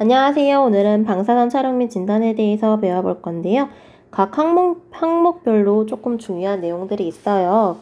안녕하세요. 오늘은 방사선 촬영 및 진단에 대해서 배워볼 건데요. 각 항목별로 조금 중요한 내용들이 있어요.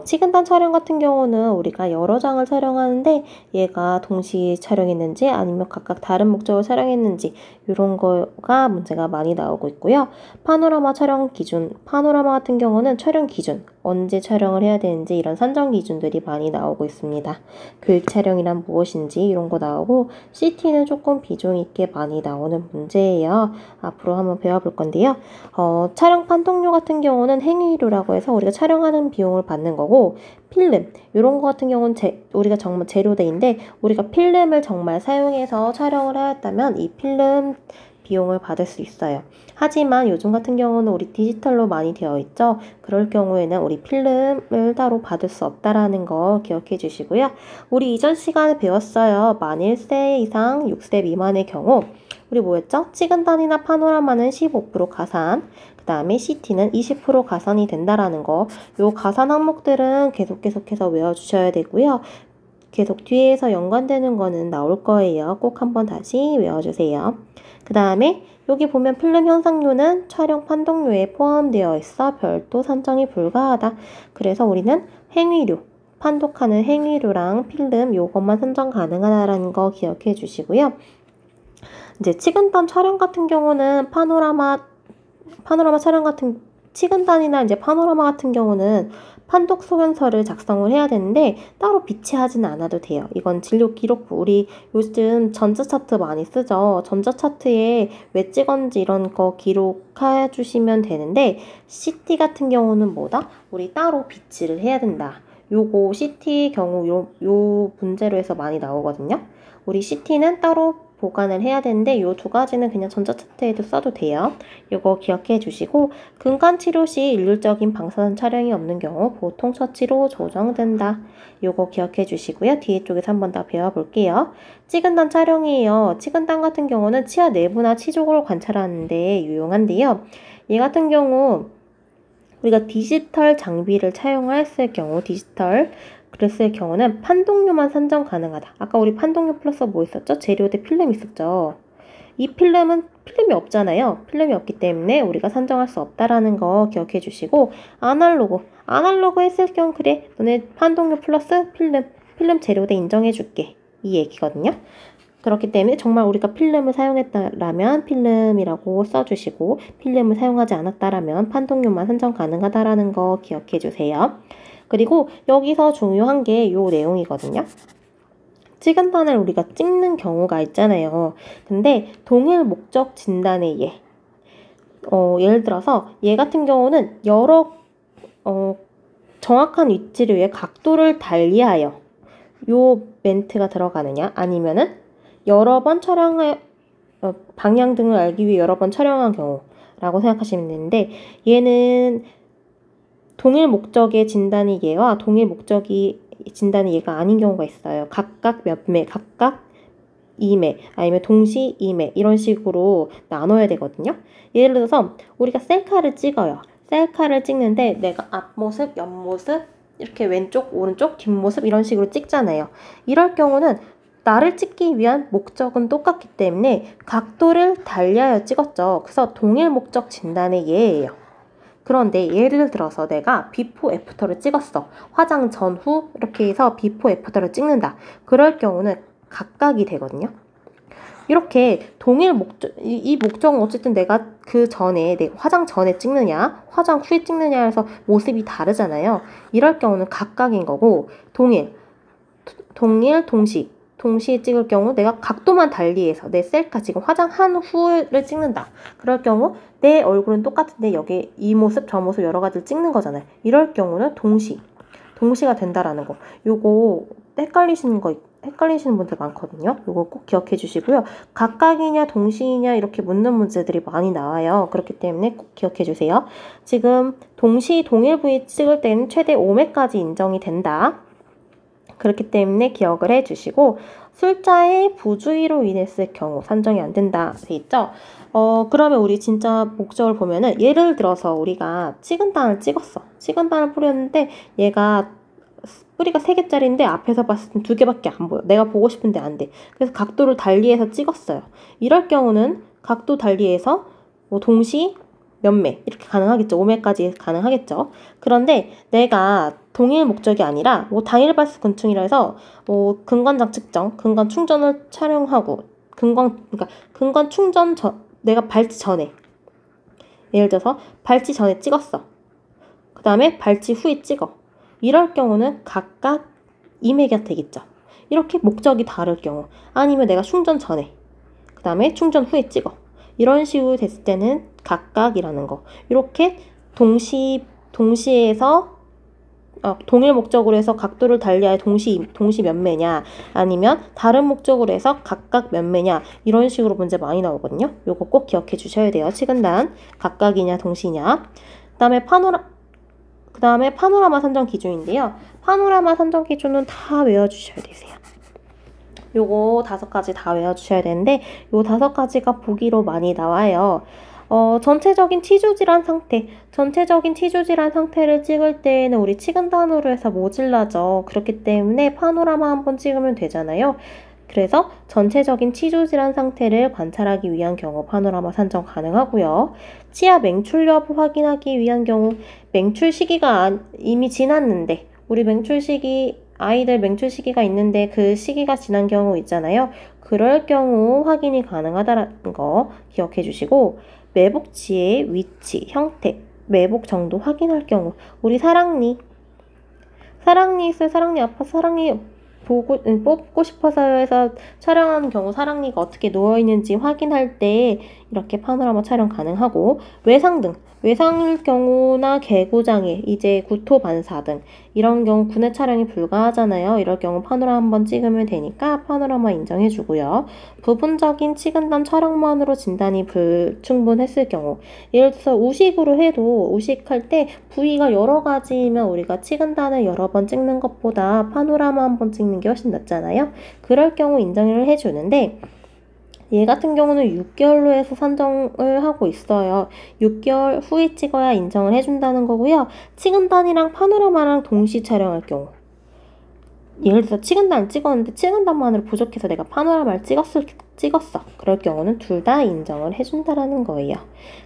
치근단 촬영 같은 경우는 우리가 여러 장을 촬영하는데 얘가 동시에 촬영했는지 아니면 각각 다른 목적으로 촬영했는지 이런 거가 문제가 많이 나오고 있고요. 파노라마 촬영 기준, 파노라마 같은 경우는 촬영 기준, 언제 촬영을 해야 되는지 이런 산정 기준들이 많이 나오고 있습니다. 교육 촬영이란 무엇인지 이런 거 나오고 CT는 조금 비중 있게 많이 나오는 문제예요. 앞으로 한번 배워볼 건데요. 촬영 판독료 같은 경우는 행위료라고 해서 우리가 촬영하는 비용을 받는 거고, 필름 이런 거 같은 경우는 우리가 정말 재료대인데 우리가 필름을 정말 사용해서 촬영을 하였다면 이 필름 비용을 받을 수 있어요. 하지만 요즘 같은 경우는 우리 디지털로 많이 되어 있죠. 그럴 경우에는 우리 필름을 따로 받을 수 없다라는 거 기억해 주시고요. 우리 이전 시간에 배웠어요. 만 1세 이상 6세 미만의 경우 우리 뭐였죠? 치근단이나 파노라마는 15% 가산, 그 다음에 CT는 20% 가산이 된다라는 거. 요 가산 항목들은 계속해서 외워주셔야 되고요. 계속 뒤에서 연관되는 거는 나올 거예요. 꼭 한번 다시 외워주세요. 그 다음에 여기 보면 필름 현상료는 촬영 판독료에 포함되어 있어 별도 산정이 불가하다. 그래서 우리는 행위료, 판독하는 행위료랑 필름 요것만 산정 가능하다라는 거 기억해 주시고요. 이제 치근단 촬영 같은 경우는 파노라마 촬영 같은 치근단이나 이제 파노라마 같은 경우는 판독 소견서를 작성을 해야 되는데 따로 비치하지는 않아도 돼요. 이건 진료 기록부, 우리 요즘 전자차트 많이 쓰죠. 전자차트에 왜 찍었는지 이런 거 기록해 주시면 되는데 CT 같은 경우는 뭐다? 우리 따로 비치를 해야 된다. 요거 CT 경우 요 문제로 해서 많이 나오거든요. 우리 CT는 따로 보관을 해야 되는데 요 두 가지는 그냥 전자차트에도 써도 돼요. 요거 기억해 주시고 근간 치료 시 일률적인 방사선 촬영이 없는 경우 보통 처치로 조정된다. 요거 기억해 주시고요. 뒤에 쪽에서 한번 더 배워볼게요. 치근단 촬영이에요. 치근단 같은 경우는 치아 내부나 치족을 관찰하는 데 유용한데요. 얘 같은 경우 우리가 디지털 장비를 차용했을 경우 그랬을 경우는 판독료만 산정 가능하다. 아까 우리 판독료 플러스 뭐 있었죠? 재료 대 필름 있었죠. 이 필름은 필름이 없잖아요. 필름이 없기 때문에 우리가 산정할 수 없다라는 거 기억해 주시고 아날로그 했을 경우 그래 너네 판독료 플러스 필름 재료 대 인정해 줄게. 이 얘기거든요. 그렇기 때문에 정말 우리가 필름을 사용했다라면 필름이라고 써주시고 필름을 사용하지 않았다라면 판독료만 산정 가능하다라는 거 기억해 주세요. 그리고 여기서 중요한 게 요 내용이거든요. 치근단을 우리가 찍는 경우가 있잖아요. 근데 동일 목적 진단의 예를 들어서 얘 같은 경우는 여러 정확한 위치를 위해 각도를 달리하여 요 멘트가 들어가느냐 아니면은 여러 번 방향 등을 알기 위해 여러 번 촬영한 경우라고 생각하시면 되는데 얘는 동일 목적의 진단의 예와 동일 목적이 진단의 예가 아닌 경우가 있어요. 각각 몇 매, 각각 2매, 아니면 동시 2매 이런 식으로 나눠야 되거든요. 예를 들어서 우리가 셀카를 찍어요. 셀카를 찍는데 내가 앞모습, 옆모습, 이렇게 왼쪽, 오른쪽, 뒷모습 이런 식으로 찍잖아요. 이럴 경우는 나를 찍기 위한 목적은 똑같기 때문에 각도를 달리하여 찍었죠. 그래서 동일 목적 진단의 예예요. 그런데 예를 들어서 내가 비포 애프터를 찍었어. 화장 전후 이렇게 해서 비포 애프터를 찍는다. 그럴 경우는 각각이 되거든요. 이렇게 동일 목적, 이 목적은 어쨌든 내가 내가 화장 전에 찍느냐, 화장 후에 찍느냐 해서 모습이 다르잖아요. 이럴 경우는 각각인 거고, 동시에 찍을 경우 내가 각도만 달리해서 내 셀카 지금 화장한 후를 찍는다. 그럴 경우 내 얼굴은 똑같은데 여기 이 모습 저 모습 여러 가지를 찍는 거잖아요. 이럴 경우는 동시가 된다라는 거. 요거 헷갈리시는 분들 많거든요. 요거 꼭 기억해 주시고요. 각각이냐 동시이냐 이렇게 묻는 문제들이 많이 나와요. 그렇기 때문에 꼭 기억해 주세요. 지금 동일 부위 찍을 때는 최대 5매까지 인정이 된다. 그렇기 때문에 기억을 해주시고 술자의 부주의로 인했을 경우 산정이 안 된다 돼 있죠. 그러면 우리 진짜 목적을 보면은 예를 들어서 우리가 치근단을 찍었어. 치근단을 뿌렸는데 얘가 뿌리가 3개짜리인데 앞에서 봤을 땐 2개밖에 안 보여. 내가 보고 싶은데 안 돼. 그래서 각도를 달리해서 찍었어요. 이럴 경우는 각도 달리해서 뭐 동시 몇 매 이렇게 가능하겠죠. 5매까지 가능하겠죠. 그런데 내가 동일 목적이 아니라 뭐 당일 발수 근충이라 해서 뭐 근관장 측정, 근관 충전을 촬영하고 그러니까 근관 충전 내가 발치 전에, 예를 들어서 발치 전에 찍었어. 그 다음에 발치 후에 찍어. 이럴 경우는 각각 2매가 되겠죠. 이렇게 목적이 다를 경우, 아니면 내가 충전 전에, 그 다음에 충전 후에 찍어. 이런 식으로 됐을 때는 각각이라는 거. 이렇게 동시에서 동일 목적으로 해서 각도를 달리하여 동시 몇 매냐, 아니면 다른 목적으로 해서 각각 몇 매냐, 이런 식으로 문제 많이 나오거든요. 요거 꼭 기억해 주셔야 돼요. 치근단 각각이냐 동시냐. 그 다음에 파노라마 산정 기준인데요. 파노라마 산정 기준은 다 외워주셔야 되세요. 요거 5가지 다 외워주셔야 되는데, 요 5가지가 보기로 많이 나와요. 전체적인 치주질환 상태를 찍을 때에는 우리 치근단으로 해서 모질라죠. 그렇기 때문에 파노라마 한번 찍으면 되잖아요. 그래서 전체적인 치주질환 상태를 관찰하기 위한 경우 파노라마 산정 가능하고요. 치아 맹출 여부 확인하기 위한 경우, 맹출 시기가 이미 지났는데, 우리 아이들 맹출 시기가 있는데 그 시기가 지난 경우 있잖아요. 그럴 경우 확인이 가능하다는 거 기억해 주시고, 매복치의 위치, 형태, 매복 정도 확인할 경우, 우리 사랑니 있어요. 사랑니 아파서 사랑니 뽑고 싶어서 해서 촬영하는 경우 사랑니가 어떻게 누워있는지 확인할 때 이렇게 파노라마 촬영 가능하고, 외상일 경우나 개구장애, 이제 구토 반사 등 이런 경우 구내 촬영이 불가하잖아요. 이럴 경우 파노라마 한번 찍으면 되니까 파노라마 인정해주고요. 부분적인 치근단 촬영만으로 진단이 불충분했을 경우, 예를 들어서 우식할 때 부위가 여러 가지면 우리가 치근단을 여러 번 찍는 것보다 파노라마 한번 찍는 게 훨씬 낫잖아요. 그럴 경우 인정을 해주는데, 얘 같은 경우는 6개월로 해서 산정을 하고 있어요. 6개월 후에 찍어야 인정을 해준다는 거고요. 치근단이랑 파노라마랑 동시 촬영할 경우, 예를 들어서 치근단을 찍었는데 치근단만으로 부족해서 내가 파노라마를 찍었어. 그럴 경우는 둘 다 인정을 해준다라는 거예요.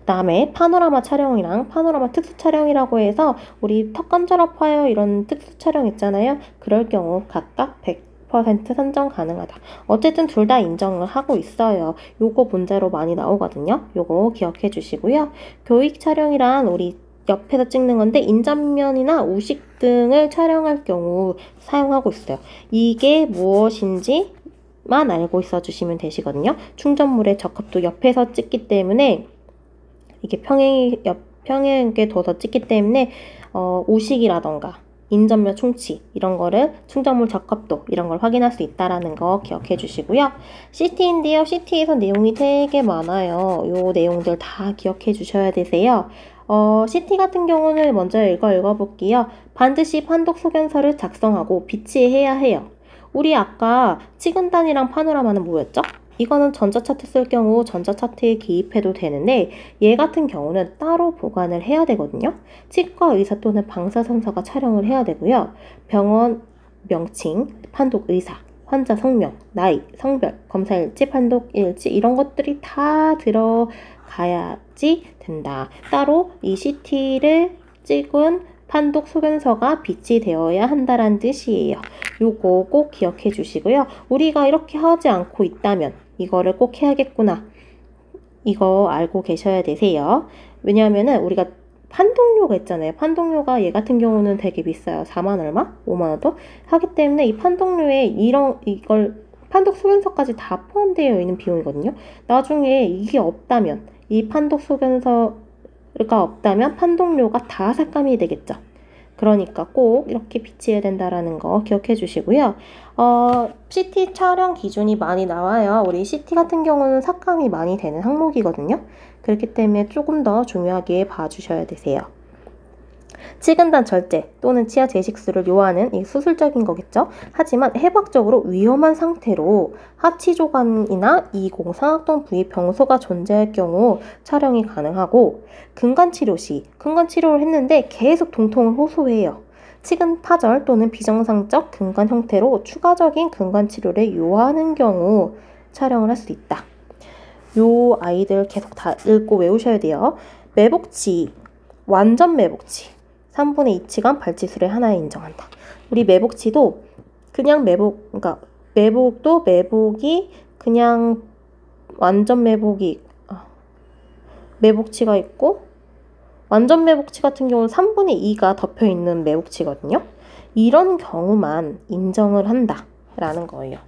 그 다음에 파노라마 촬영이랑 파노라마 특수 촬영이라고 해서 우리 턱관절 아파요 이런 특수 촬영 있잖아요. 그럴 경우 각각 100% 산정 가능하다. 어쨌든 둘 다 인정을 하고 있어요. 요거 문제로 많이 나오거든요. 요거 기억해 주시고요. 교육 촬영이란 우리 옆에서 찍는 건데, 인접면이나 우식 등을 촬영할 경우 사용하고 있어요. 이게 무엇인지만 알고 있어 주시면 되시거든요. 충전물의 적합도 옆에서 찍기 때문에, 이게 평행하게 둬서 찍기 때문에 우식이라던가 인접면 충치 이런 거를 충전물 적합도 이런 걸 확인할 수 있다라는 거 기억해 주시고요. CT인데요. CT에서 내용이 되게 많아요. 요 내용들 다 기억해 주셔야 되세요. CT 같은 경우는 먼저 읽어볼게요. 반드시 판독 소견서를 작성하고 비치해야 해요. 우리 아까 치근단이랑 파노라마는 뭐였죠? 이거는 전자차트 쓸 경우 전자차트에 기입해도 되는데, 얘 같은 경우는 따로 보관을 해야 되거든요. 치과 의사 또는 방사선사가 촬영을 해야 되고요. 병원 명칭, 판독 의사, 환자 성명, 나이, 성별, 검사 일지, 판독 일지 이런 것들이 다 들어가야지 된다. 따로 이 CT를 찍은 판독 소견서가 비치되어야 한다는 뜻이에요. 요거 꼭 기억해 주시고요. 우리가 이렇게 하지 않고 있다면 이거를 꼭 해야겠구나. 이거 알고 계셔야 되세요. 왜냐하면은 우리가 판독료가 있잖아요. 판독료가 얘 같은 경우는 되게 비싸요. 4만 얼마? 5만 원도 하기 때문에 이 판독료에 이걸 판독 소견서까지 다 포함되어 있는 비용이거든요. 나중에 이게 없다면, 이 판독 소견서가 없다면 판독료가 다 삭감이 되겠죠. 그러니까 꼭 이렇게 비치해야 된다라는 거 기억해 주시고요. CT 촬영 기준이 많이 나와요. 우리 CT 같은 경우는 삭감이 많이 되는 항목이거든요. 그렇기 때문에 조금 더 중요하게 봐주셔야 되세요. 치근단 절제 또는 치아 제식술을 요하는 이 수술적인 거겠죠. 하지만 해박적으로 위험한 상태로 하치조관이나 이공상악동 부위 병소가 존재할 경우 촬영이 가능하고, 근간치료 시 근간치료를 했는데 계속 통통을 호소해요. 치근 파절 또는 비정상적 근관 형태로 추가적인 근관 치료를 요하는 경우 촬영을 할 수 있다. 요 아이들 계속 다 읽고 외우셔야 돼요. 매복치, 완전 매복치, 3분의 2치관 발치술의 하나에 인정한다. 우리 매복치도 그냥 매복, 그러니까 매복도 매복이 그냥 완전 매복이 매복치가 있고 완전 매복치 같은 경우는 3분의 2가 덮여있는 매복치거든요. 이런 경우만 인정을 한다라는 거예요.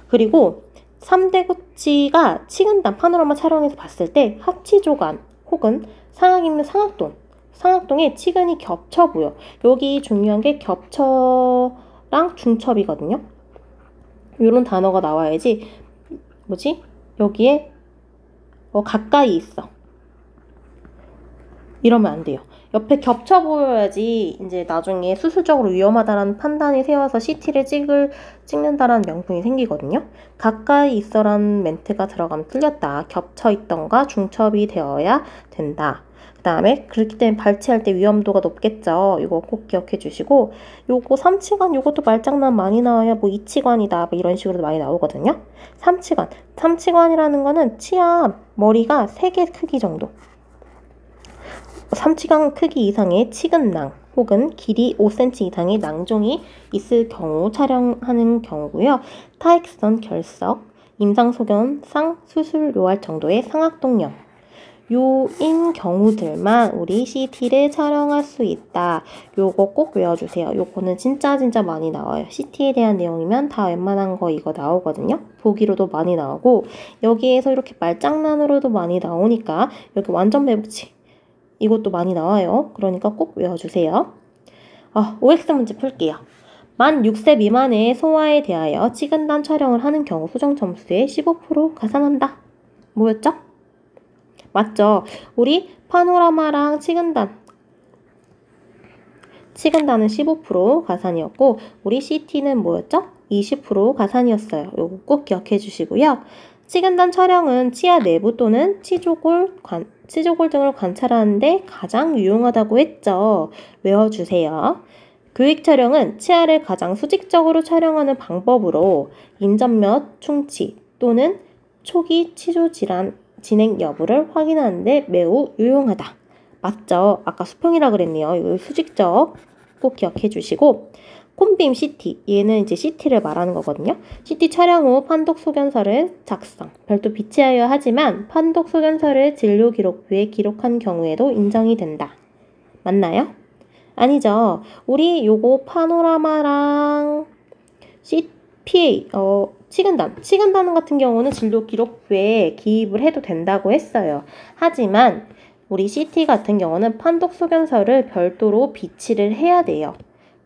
그리고 3대 구치가 치근단 파노라마 촬영에서 봤을 때 하치조간 혹은 상악 있는 상악동에 치근이 겹쳐 보여. 여기 중요한 게 겹쳐랑 중첩이거든요. 이런 단어가 나와야지 여기에 가까이 있어. 이러면 안 돼요. 옆에 겹쳐 보여야지 이제 나중에 수술적으로 위험하다라는 판단이 세워서 CT를 찍는다라는 명분이 생기거든요. 가까이 있어라는 멘트가 들어가면 틀렸다. 겹쳐 있던가 중첩이 되어야 된다. 그 다음에 그렇기 때문에 발치할 때 위험도가 높겠죠. 이거 꼭 기억해 주시고, 요거 3치관 요것도 말장난 많이 나와요. 뭐 2치관이다 뭐 이런 식으로 많이 나오거든요. 3치관이라는 거는 치아 머리가 3개 크기 정도, 3치관 크기 이상의 치근낭 혹은 길이 5cm 이상의 낭종이 있을 경우 촬영하는 경우고요. 타액선 결석, 임상소견상 수술 요할 정도의 상악동염, 요인 경우들만 우리 CT를 촬영할 수 있다. 요거 꼭 외워주세요. 요거는 진짜 많이 나와요. CT에 대한 내용이면 다 웬만한 거 이거 나오거든요. 보기로도 많이 나오고, 여기에서 이렇게 말장난으로도 많이 나오니까 여기 완전 매복치 이것도 많이 나와요. 그러니까 꼭 외워주세요. OX 문제 풀게요. 만 6세 미만의 소아에 대하여 치근단 촬영을 하는 경우 수정 점수의 15% 가산한다. 뭐였죠? 맞죠? 우리 파노라마랑 치근단은 15% 가산이었고 우리 CT는 뭐였죠? 20% 가산이었어요. 요거 꼭 기억해 주시고요. 치근단 촬영은 치아 내부 또는 치조골 등을 관찰하는데 가장 유용하다고 했죠. 외워주세요. 교익 촬영은 치아를 가장 수직적으로 촬영하는 방법으로 인전몇 충치 또는 초기 치조 질환 진행 여부를 확인하는데 매우 유용하다. 맞죠? 아까 수평이라 그랬네요. 이거 수직적 꼭 기억해 주시고, 콘빔 CT, 얘는 이제 CT를 말하는 거거든요. CT 촬영 후 판독 소견서를 작성, 별도 비치하여야 하지만 판독 소견서를 진료 기록부에 기록한 경우에도 인정이 된다. 맞나요? 아니죠. 우리 요거 파노라마랑 CPA, 치근단 같은 경우는 진료 기록부에 기입을 해도 된다고 했어요. 하지만 우리 CT 같은 경우는 판독 소견서를 별도로 비치를 해야 돼요.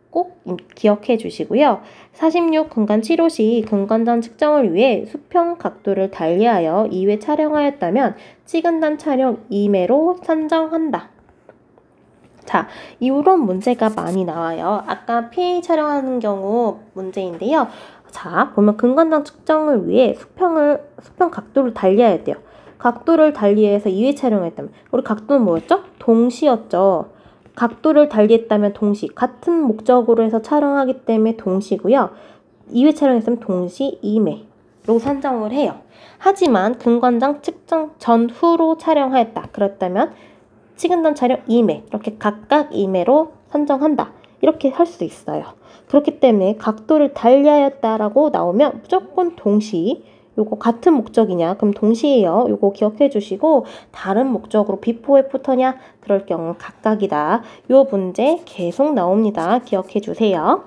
꼭 기억해 주시고요. 46 근관 치료 시 근관장 측정을 위해 수평 각도를 달리하여 2회 촬영하였다면 치근단 촬영 2매로 산정한다. 자, 이런 문제가 많이 나와요. 아까 PA 촬영하는 경우 문제인데요. 자, 보면 근관장 측정을 위해 수평 각도를 달리해야 돼요. 각도를 달리해서 2회 촬영했다면 우리 각도는 뭐였죠? 동시였죠. 각도를 달리했다면 동시, 같은 목적으로 해서 촬영하기 때문에 동시고요. 2회 촬영했으면 동시 2매로 산정을 해요. 하지만 근관장 측정 전후로 촬영하였다. 그렇다면 치근단 촬영 2매, 이렇게 각각 2매로 산정한다. 이렇게 할 수 있어요. 그렇기 때문에 각도를 달리하였다라고 나오면 무조건 동시, 요거 같은 목적이냐? 그럼 동시에요. 요거 기억해 주시고, 다른 목적으로 비포 애프터냐? 그럴 경우 각각이다. 요 문제 계속 나옵니다. 기억해 주세요.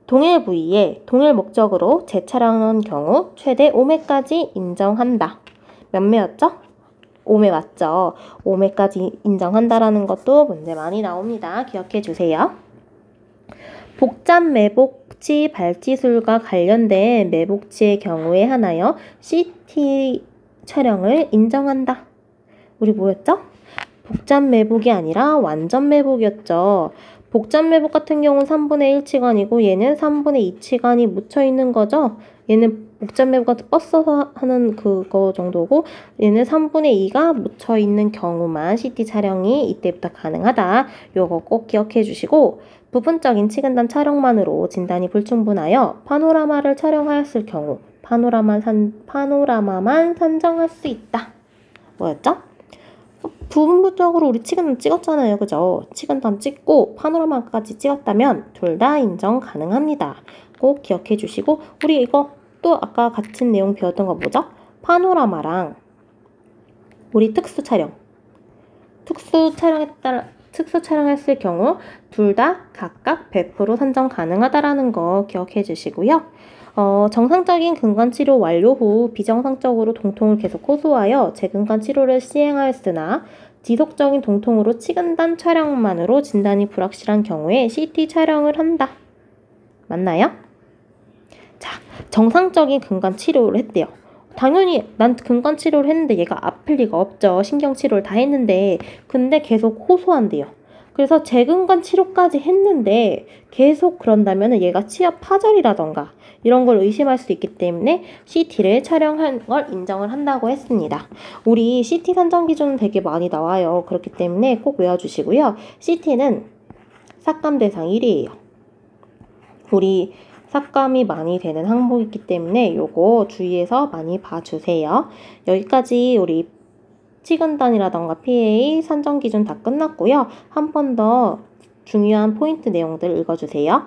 동일 부위에 동일 목적으로 재촬영한 경우 최대 5매까지 인정한다. 몇 매였죠? 5매 맞죠? 5매까지 인정한다라는 것도 문제 많이 나옵니다. 기억해 주세요. 복잡 매복치 발치술과 관련된 매복치의 경우에 한하여 CT 촬영을 인정한다. 우리 뭐였죠? 복잡 매복이 아니라 완전 매복이었죠. 복잡 매복 같은 경우는 3분의 1치관이고 얘는 3분의 2치관이 묻혀있는 거죠. 얘는 복잡 매복 같은 뻗어서 하는 그거 정도고 얘는 3분의 2가 묻혀있는 경우만 CT 촬영이 이때부터 가능하다. 요거 꼭 기억해 주시고, 부분적인 치근단 촬영만으로 진단이 불충분하여 파노라마를 촬영하였을 경우 파노라마만 산정할 수 있다. 뭐였죠? 부분적으로 우리 치근단 찍었잖아요. 그죠? 치근단 찍고 파노라마까지 찍었다면 둘 다 인정 가능합니다. 꼭 기억해 주시고, 우리 이거 또 아까 같은 내용 배웠던 거 뭐죠? 파노라마랑 우리 특수 촬영했을 경우 둘 다 각각 100% 산정 가능하다라는 거 기억해 주시고요. 정상적인 근간 치료 완료 후 비정상적으로 동통을 계속 호소하여 재근간 치료를 시행하였으나 지속적인 동통으로 치근단 촬영만으로 진단이 불확실한 경우에 CT 촬영을 한다. 맞나요? 자, 정상적인 근간 치료를 했대요. 당연히 난 근간 치료를 했는데 얘가 아플 리가 없죠. 신경 치료를 다 했는데. 근데 계속 호소한대요. 그래서 재근간 치료까지 했는데 계속 그런다면 얘가 치아 파절이라던가 이런 걸 의심할 수 있기 때문에 CT를 촬영한 걸 인정을 한다고 했습니다. 우리 CT 산정 기준은 되게 많이 나와요. 그렇기 때문에 꼭 외워주시고요. CT는 삭감 대상 1이에요. 우리 삭감이 많이 되는 항목이기 때문에 요거 주의해서 많이 봐주세요. 여기까지 우리 치근단이라던가 PA 산정 기준 다 끝났고요. 한 번 더 중요한 포인트 내용들 읽어주세요.